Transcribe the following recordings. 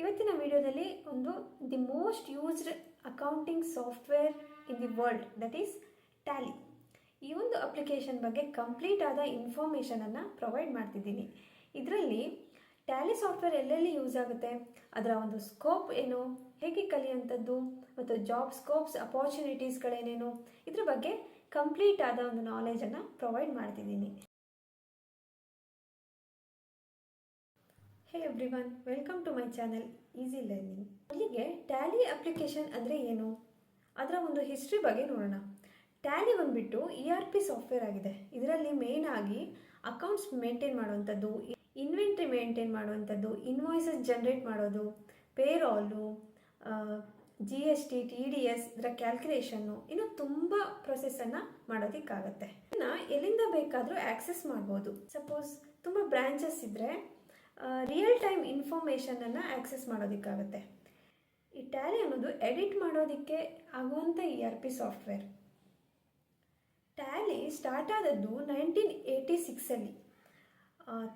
ಇವತ್ತಿನ ವಿಡಿಯೋದಲ್ಲಿ the most used accounting software in the world, that is Tally. ಈ ಒಂದು ಅಪ್ಲಿಕೇಶನ್ ಬಗ್ಗೆ ಕಂಪ್ಲೀಟ್ ಆದ ಇನ್ಫಾರ್ಮೇಷನನ್ನು ಪ್ರೊವೈಡ್ ಮಾಡ್ತಿದ್ದೀನಿ. ಇದರಲ್ಲಿ ಟ್ಯಾಲಿ ಸಾಫ್ಟ್ವೇರ್ ಎಲ್ಲೆಲ್ಲಿ ಯೂಸ್ ಆಗುತ್ತೆ, ಅದರ ಒಂದು ಸ್ಕೋಪ್ ಏನು, ಹೇಗೆ ಕಲಿಯುವಂಥದ್ದು ಮತ್ತು ಜಾಬ್ ಸ್ಕೋಪ್ಸ್ ಅಪಾರ್ಚುನಿಟೀಸ್ಗಳೇನೇನು, ಇದ್ರ ಬಗ್ಗೆ ಕಂಪ್ಲೀಟ್ ಆದ ಒಂದು ನಾಲೆಜನ್ನು ಪ್ರೊವೈಡ್ ಮಾಡ್ತಿದ್ದೀನಿ. Hey everyone, welcome to my channel easy learning. ಇಲ್ಲಿಗೆ ಟ್ಯಾಲಿ ಅಪ್ಲಿಕೇಶನ್ ಅಂದರೆ ಏನು, ಅದರ ಒಂದು ಹಿಸ್ಟ್ರಿ ಬಗ್ಗೆ ನೋಡೋಣ. ಟ್ಯಾಲಿ ಬಂದುಬಿಟ್ಟು ERP ಸಾಫ್ಟ್ವೇರ್ ಆಗಿದೆ. ಇದರಲ್ಲಿ ಮೇನ್ ಆಗಿ ಅಕೌಂಟ್ಸ್ ಮೇಂಟೈನ್ ಮಾಡುವಂಥದ್ದು, ಇನ್ವೆಂಟ್ರಿ ಮೇಂಟೈನ್ ಮಾಡುವಂಥದ್ದು, ಇನ್ವಾಯ್ಸಸ್ ಜನರೇಟ್ ಮಾಡೋದು, ಪೇರೋಲು, GST, TDS, ಇದರ ಕ್ಯಾಲ್ಕುಲೇಷನ್ನು, ಇನ್ನು ತುಂಬ ಪ್ರೊಸೆಸನ್ನು ಮಾಡೋದಕ್ಕಾಗತ್ತೆ. ಇದನ್ನು ಎಲ್ಲಿಂದ ಬೇಕಾದರೂ ಆಕ್ಸೆಸ್ ಮಾಡ್ಬೋದು. ಸಪೋಸ್ ತುಂಬ ಬ್ರಾಂಚಸ್ ಇದ್ದರೆ ರಿಯಲ್ ಟೈಮ್ ಇನ್ಫಾರ್ಮೇಷನನ್ನು ಆಕ್ಸೆಸ್ ಮಾಡೋದಕ್ಕಾಗತ್ತೆ. ಈ ಟ್ಯಾಲಿ ಅನ್ನೋದು ಎಡಿಟ್ ಮಾಡೋದಕ್ಕೆ ಆಗುವಂಥ ERP ಸಾಫ್ಟ್ವೇರ್. ಟ್ಯಾಲಿ ಸ್ಟಾರ್ಟ್ ಆದದ್ದು 1986.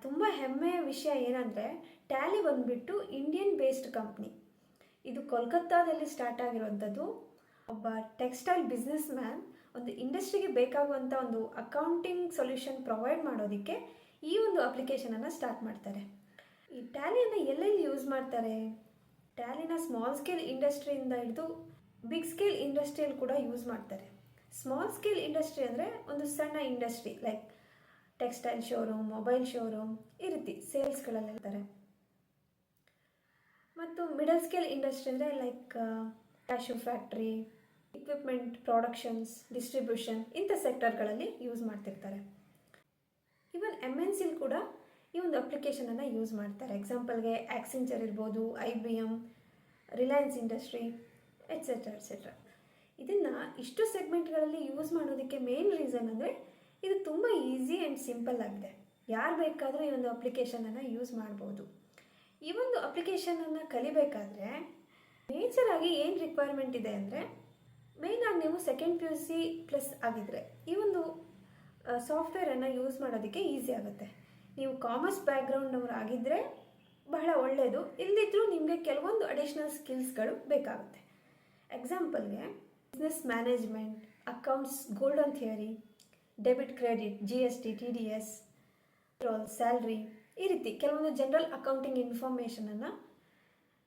ತುಂಬ ಹೆಮ್ಮೆಯ ವಿಷಯ ಏನಂದರೆ ಟ್ಯಾಲಿ ಬಂದುಬಿಟ್ಟು ಇಂಡಿಯನ್ ಬೇಸ್ಡ್ ಕಂಪ್ನಿ. ಇದು ಕೋಲ್ಕತ್ತಾದಲ್ಲಿ ಸ್ಟಾರ್ಟ್ ಆಗಿರುವಂಥದ್ದು. ಒಬ್ಬ ಟೆಕ್ಸ್ಟೈಲ್ ಬಿಸ್ನೆಸ್ ಮ್ಯಾನ್ ಒಂದು ಇಂಡಸ್ಟ್ರಿಗೆ ಬೇಕಾಗುವಂಥ ಒಂದು ಅಕೌಂಟಿಂಗ್ ಸೊಲ್ಯೂಷನ್ ಪ್ರೊವೈಡ್ ಮಾಡೋದಕ್ಕೆ ಈ ಒಂದು ಅಪ್ಲಿಕೇಶನನ್ನು ಸ್ಟಾರ್ಟ್ ಮಾಡ್ತಾರೆ. ಈ ಟ್ಯಾಲಿಯನ್ನು ಎಲ್ಲೆಲ್ಲಿ ಯೂಸ್ ಮಾಡ್ತಾರೆ? ಟ್ಯಾಲಿನ ಸ್ಮಾಲ್ ಸ್ಕೇಲ್ ಇಂಡಸ್ಟ್ರಿಯಿಂದ ಹಿಡಿದು ಬಿಗ್ ಸ್ಕೇಲ್ ಇಂಡಸ್ಟ್ರಿಯಲ್ಲಿ ಕೂಡ ಯೂಸ್ ಮಾಡ್ತಾರೆ. ಸ್ಮಾಲ್ ಸ್ಕೇಲ್ ಇಂಡಸ್ಟ್ರಿ ಅಂದರೆ ಒಂದು ಸಣ್ಣ industry, like textile showroom, mobile showroom, ಈ ರೀತಿ ಸೇಲ್ಸ್ಗಳಲ್ಲಿ ಇರ್ತಾರೆ. ಮತ್ತು ಮಿಡಲ್ ಸ್ಕೇಲ್ ಇಂಡಸ್ಟ್ರಿ ಅಂದರೆ like cashew factory, equipment productions, distribution, ಇಂಥ ಸೆಕ್ಟರ್ಗಳಲ್ಲಿ ಯೂಸ್ ಮಾಡ್ತಿರ್ತಾರೆ. ಈವನ್ MNC ಕೂಡ ಈ ಒಂದು ಅಪ್ಲಿಕೇಶನನ್ನು ಯೂಸ್ ಮಾಡ್ತಾರೆ. ಎಕ್ಸಾಂಪಲ್ಗೆ ಆಕ್ಸೆಂಚರ್ ಇರ್ಬೋದು, IBM, Reliance industry, et cetera et cetera. ಇದನ್ನು ಇಷ್ಟು ಸೆಗ್ಮೆಂಟ್ಗಳಲ್ಲಿ ಯೂಸ್ ಮಾಡೋದಕ್ಕೆ ಮೇನ್ ರೀಸನ್ ಅಂದರೆ ಇದು ತುಂಬ ಈಸಿ ಆ್ಯಂಡ್ ಸಿಂಪಲ್ ಆಗಿದೆ. ಯಾರು ಬೇಕಾದರೂ ಈ ಒಂದು ಅಪ್ಲಿಕೇಶನನ್ನು ಯೂಸ್ ಮಾಡ್ಬೋದು. ಈ ಒಂದು ಅಪ್ಲಿಕೇಶನನ್ನು ಕಲಿಬೇಕಾದ್ರೆ ಮೇಜರಾಗಿ ಏನು ರಿಕ್ವೈರ್ಮೆಂಟ್ ಇದೆ ಅಂದರೆ, ಮೇಯ್ನಾಗಿ ನೀವು ಸೆಕೆಂಡ್ PUC ಪ್ಲಸ್ ಆಗಿದ್ದರೆ ಈ ಒಂದು ಸಾಫ್ಟ್ವೇರನ್ನು ಯೂಸ್ ಮಾಡೋದಕ್ಕೆ ಈಸಿ ಆಗುತ್ತೆ. ನೀವು ಕಾಮರ್ಸ್ ಬ್ಯಾಕ್ಗ್ರೌಂಡ್ನವರು ಆಗಿದ್ದರೆ ಬಹಳ ಒಳ್ಳೆಯದು. ಇಲ್ಲದಿದ್ದರೂ ನಿಮಗೆ ಕೆಲವೊಂದು ಅಡಿಷ್ನಲ್ ಸ್ಕಿಲ್ಸ್ಗಳು ಬೇಕಾಗುತ್ತೆ. ಎಕ್ಸಾಂಪಲ್ಗೆ business management, accounts, golden theory, debit credit, GST, TDS, salary, ಈ ರೀತಿ ಕೆಲವೊಂದು ಜನರಲ್ ಅಕೌಂಟಿಂಗ್ ಇನ್ಫಾರ್ಮೇಷನನ್ನು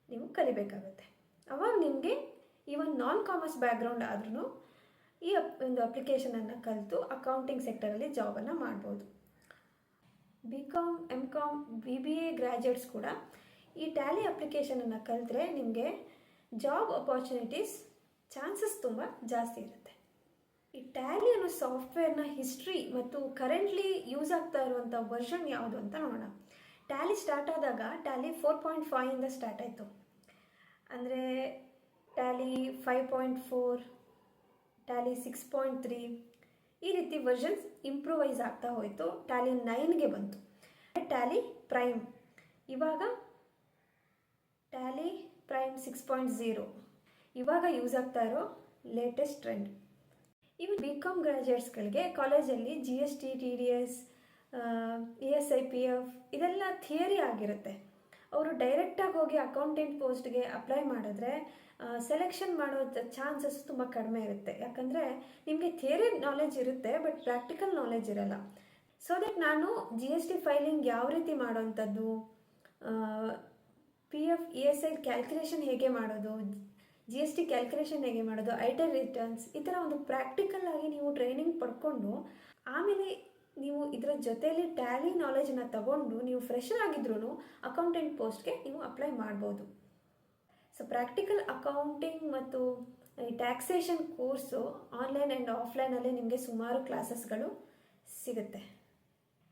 ನೀವು ಕಲಿಬೇಕಾಗುತ್ತೆ. ಅವಾಗ ನಿಮಗೆ ಈವನ್ ನಾನ್ ಕಾಮರ್ಸ್ ಬ್ಯಾಕ್ಗ್ರೌಂಡ್ ಆದ್ರೂ ಈ ಒಂದು ಅಪ್ಲಿಕೇಶನನ್ನು ಕಲಿತು ಅಕೌಂಟಿಂಗ್ ಸೆಕ್ಟರಲ್ಲಿ ಜಾಬನ್ನು ಮಾಡ್ಬೋದು. BCom, MCom, BBA ಗ್ರ್ಯಾಜುಯೇಟ್ಸ್ ಕೂಡ ಈ ಟ್ಯಾಲಿ ಅಪ್ಲಿಕೇಶನನ್ನು ಕಲಿತ್ರೆ ನಿಮಗೆ ಜಾಬ್ ಅಪಾರ್ಚುನಿಟೀಸ್ ಚಾನ್ಸಸ್ ತುಂಬ ಜಾಸ್ತಿ ಇರುತ್ತೆ. ಈ ಟ್ಯಾಲಿ ಅನ್ನೋ ಸಾಫ್ಟ್ವೇರ್ನ ಹಿಸ್ಟ್ರಿ ಮತ್ತು ಕರೆಂಟ್ಲಿ ಯೂಸ್ ಆಗ್ತಾ ಇರುವಂಥ ವರ್ಷನ್ ಯಾವುದು ಅಂತ ನೋಡೋಣ. ಟ್ಯಾಲಿ ಸ್ಟಾರ್ಟ್ ಆದಾಗ ಟ್ಯಾಲಿ 4.5 ಸ್ಟಾರ್ಟ್ ಆಯಿತು. ಅಂದರೆ ಟ್ಯಾಲಿ 5.4, ಟ್ಯಾಲಿ 6.3, ಈ ರೀತಿ ವರ್ಷನ್ಸ್ ಇಂಪ್ರೂವೈಸ್ ಆಗ್ತಾ ಹೋಯಿತು. ಟ್ಯಾಲಿ 9ಗೆ ಬಂತು. ಟ್ಯಾಲಿ ಪ್ರೈಮ್, ಇವಾಗ ಟ್ಯಾಲಿ ಪ್ರೈಮ್ 6.0 ಇವಾಗ ಯೂಸ್ ಆಗ್ತಾ ಇರೋ ಲೇಟೆಸ್ಟ್ ಟ್ರೆಂಡ್. ಇವನ್ BCom ಗ್ರ್ಯಾಜುಯೇಟ್ಸ್ಗಳಿಗೆ ಕಾಲೇಜಲ್ಲಿ GST, TDS, ESIPF ಇದೆಲ್ಲ ಥಿಯರಿ ಆಗಿರುತ್ತೆ. ಅವರು ಡೈರೆಕ್ಟಾಗಿ ಹೋಗಿ ಅಕೌಂಟೆಂಟ್ ಪೋಸ್ಟ್ಗೆ ಅಪ್ಲೈ ಮಾಡಿದ್ರೆ ಸೆಲೆಕ್ಷನ್ ಮಾಡೋ ಚಾನ್ಸಸ್ ತುಂಬ ಕಡಿಮೆ ಇರುತ್ತೆ. ಯಾಕಂದರೆ ನಿಮಗೆ ಥಿಯರಿ ನಾಲೆಜ್ ಇರುತ್ತೆ, ಬಟ್ ಪ್ರಾಕ್ಟಿಕಲ್ ನಾಲೆಜ್ ಇರಲ್ಲ. ಸೊ ದಟ್ ನಾನು GST ಫೈಲಿಂಗ್ ಯಾವ ರೀತಿ ಮಾಡೋವಂಥದ್ದು, PF ESI ಕ್ಯಾಲ್ಕುಲೇಷನ್ ಹೇಗೆ ಮಾಡೋದು, GST ಕ್ಯಾಲ್ಕುಲೇಷನ್ ಹೇಗೆ ಮಾಡೋದು, ಐಟರ್ ರಿಟರ್ನ್ಸ್, ಈ ಥರ ಒಂದು ಪ್ರಾಕ್ಟಿಕಲ್ ಆಗಿ ನೀವು ಟ್ರೈನಿಂಗ್ ಪಡ್ಕೊಂಡು ಆಮೇಲೆ ನೀವು ಇದರ ಜೊತೆಯಲ್ಲಿ ಟ್ಯಾಲಿ ನಾಲೆಜನ್ನು ತಗೊಂಡು ನೀವು ಫ್ರೆಶರ್ ಆಗಿದ್ರೂ ಅಕೌಂಟೆಂಟ್ ಪೋಸ್ಟ್ಗೆ ನೀವು ಅಪ್ಲೈ ಮಾಡ್ಬೋದು. ಸೊ ಪ್ರಾಕ್ಟಿಕಲ್ ಅಕೌಂಟಿಂಗ್ ಮತ್ತು ಈ ಟ್ಯಾಕ್ಸೇಷನ್ ಕೋರ್ಸು ಆನ್ಲೈನ್ ಆ್ಯಂಡ್ ಆಫ್ಲೈನಲ್ಲಿ ನಿಮಗೆ ಸುಮಾರು ಕ್ಲಾಸಸ್ಗಳು ಸಿಗುತ್ತೆ.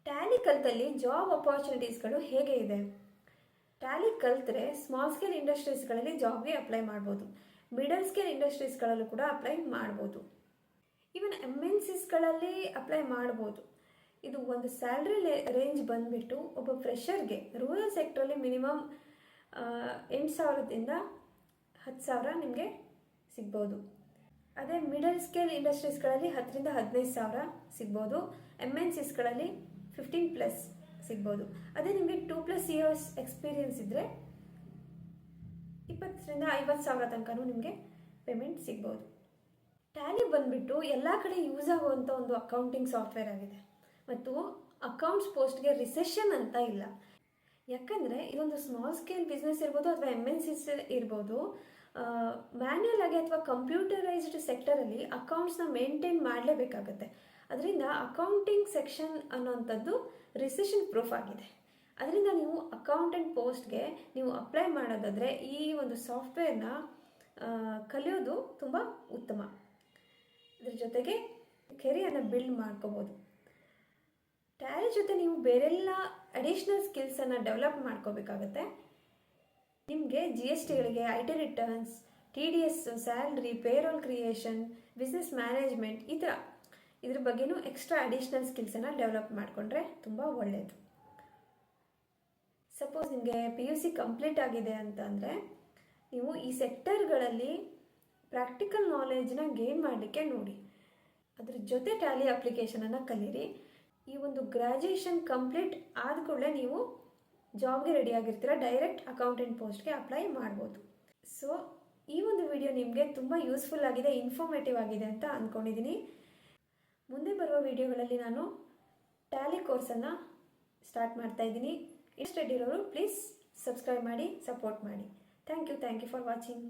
ಟ್ಯಾಲಿ ಕಲಿತಲ್ಲಿ ಜಾಬ್ ಅಪಾರ್ಚುನಿಟೀಸ್ಗಳು ಹೇಗೆ ಇದೆ? ಟ್ಯಾಲಿ ಕಲಿತ್ರೆ ಸ್ಮಾಲ್ ಸ್ಕೇಲ್ ಇಂಡಸ್ಟ್ರೀಸ್ಗಳಲ್ಲಿ ಜಾಬ್ಗೆ ಅಪ್ಲೈ ಮಾಡ್ಬೋದು. ಮಿಡಲ್ ಸ್ಕೇಲ್ ಇಂಡಸ್ಟ್ರೀಸ್ಗಳಲ್ಲೂ ಕೂಡ ಅಪ್ಲೈ ಮಾಡ್ಬೋದು. ಈವನ್ MNCಸ್ಗಳಲ್ಲಿ ಅಪ್ಲೈ ಮಾಡ್ಬೋದು. ಇದು ಒಂದು ಸ್ಯಾಲ್ರಿ ರೇಂಜ್ ಬಂದುಬಿಟ್ಟು ಒಬ್ಬ ಫ್ರೆಷರ್ಗೆ ರೂರಲ್ ಸೆಕ್ಟ್ರಲ್ಲಿ ಮಿನಿಮಮ್ 8,000ದಿಂದ 10,000 ನಿಮಗೆ ಸಿಗ್ಬೋದು. ಅದೇ ಮಿಡಲ್ ಸ್ಕೇಲ್ ಇಂಡಸ್ಟ್ರೀಸ್ಗಳಲ್ಲಿ 10ರಿಂದ 15,000 ಸಿಗ್ಬೋದು. MNCಸ್ಗಳಲ್ಲಿ 15+ ಸಿಗ್ಬೋದು. ಅದೇ ನಿಮಗೆ 2+ ಇಯರ್ಸ್ ಎಕ್ಸ್ಪೀರಿಯನ್ಸ್ ಇದ್ದರೆ 10,000ರಿಂದ 50,000 ತನಕನೂ ನಿಮಗೆ ಪೇಮೆಂಟ್ ಸಿಗ್ಬೋದು. ಟ್ಯಾಲಿ ಬಂದುಬಿಟ್ಟು ಎಲ್ಲ ಕಡೆ ಯೂಸ್ ಆಗುವಂಥ ಒಂದು ಅಕೌಂಟಿಂಗ್ ಸಾಫ್ಟ್ವೇರ್ ಆಗಿದೆ ಮತ್ತು ಅಕೌಂಟ್ಸ್ ಪೋಸ್ಟ್ಗೆ ರಿಸೆಷನ್ ಅಂತ ಇಲ್ಲ. ಯಾಕಂದರೆ ಇದೊಂದು ಸ್ಮಾಲ್ ಸ್ಕೇಲ್ ಬಿಸ್ನೆಸ್ ಇರ್ಬೋದು ಅಥವಾ MNCs ಇರ್ಬೋದು, ಮ್ಯಾನ್ಯಲ್ ಆಗಿ ಅಥವಾ ಕಂಪ್ಯೂಟರೈಸ್ಡ್ ಸೆಕ್ಟರಲ್ಲಿ ಅಕೌಂಟ್ಸ್ನ ಮೇಂಟೈನ್ ಮಾಡಲೇಬೇಕಾಗತ್ತೆ. ಅದರಿಂದ ಅಕೌಂಟಿಂಗ್ ಸೆಕ್ಷನ್ ಅನ್ನೋಂಥದ್ದು ರಿಸೆಷನ್ ಪ್ರೂಫ್ ಆಗಿದೆ. ಅದರಿಂದ ನೀವು ಅಕೌಂಟೆಂಟ್ ಪೋಸ್ಟ್ಗೆ ನೀವು ಅಪ್ಲೈ ಮಾಡೋದಾದರೆ ಈ ಒಂದು ಸಾಫ್ಟ್ವೇರ್ನ ಕಲಿಯೋದು ತುಂಬ ಉತ್ತಮ. ಇದ್ರ ಜೊತೆಗೆ ಕೆರಿಯರ್ನ ಬಿಲ್ಡ್ ಮಾಡ್ಕೋಬೋದು. ಟ್ಯಾಲಿ ಜೊತೆ ನೀವು ಬೇರೆಲ್ಲ ಅಡಿಷ್ನಲ್ ಸ್ಕಿಲ್ಸನ್ನು ಡೆವಲಪ್ ಮಾಡ್ಕೋಬೇಕಾಗತ್ತೆ. ನಿಮಗೆ GSTಗಳಿಗೆ, IT returns, TDS, salary, payroll creation, business management ಇದ್ರ ಬಗ್ಗೆನೂ ಎಕ್ಸ್ಟ್ರಾ ಅಡಿಷ್ನಲ್ ಸ್ಕಿಲ್ಸನ್ನು ಡೆವಲಪ್ ಮಾಡಿಕೊಂಡ್ರೆ ತುಂಬ ಒಳ್ಳೆಯದು. ಸಪೋಸ್ ನಿಮಗೆ PUC ಕಂಪ್ಲೀಟ್ ಆಗಿದೆ ಅಂತಂದರೆ ನೀವು ಈ ಸೆಕ್ಟರ್ಗಳಲ್ಲಿ ಪ್ರಾಕ್ಟಿಕಲ್ ನಾಲೆಜ್ನ ಗೇನ್ ಮಾಡಲಿಕ್ಕೆ ನೋಡಿ. ಅದ್ರ ಜೊತೆ ಟ್ಯಾಲಿ ಅಪ್ಲಿಕೇಶನನ್ನು ಕಲೀರಿ. ಈ ಒಂದು ಗ್ರ್ಯಾಜುಯೇಷನ್ ಕಂಪ್ಲೀಟ್ ಆದ ಕೂಡಲೇ ನೀವು ಜಾಬ್ಗೆ ರೆಡಿ ಆಗಿರ್ತೀರ, ಡೈರೆಕ್ಟ್ ಅಕೌಂಟೆಂಟ್ ಪೋಸ್ಟ್ಗೆ ಅಪ್ಲೈ ಮಾಡ್ಬೋದು. ಸೊ ಈ ಒಂದು ವಿಡಿಯೋ ನಿಮಗೆ ತುಂಬ ಯೂಸ್ಫುಲ್ ಆಗಿದೆ, ಇನ್ಫಾರ್ಮೇಟಿವ್ ಆಗಿದೆ ಅಂತ ಅಂದ್ಕೊಂಡಿದ್ದೀನಿ. ಮುಂದೆ ಬರುವ ವಿಡಿಯೋಗಳಲ್ಲಿ ನಾನು ಟ್ಯಾಲಿ ಕೋರ್ಸನ್ನು ಸ್ಟಾರ್ಟ್ ಮಾಡ್ತಾ ಇದ್ದೀನಿ. ಇಂಟ್ರೆಸ್ಟೆಡ್ ಇರೋರು ಪ್ಲೀಸ್ ಸಬ್ಸ್ಕ್ರೈಬ್ ಮಾಡಿ, ಸಪೋರ್ಟ್ ಮಾಡಿ. Thank you for watching.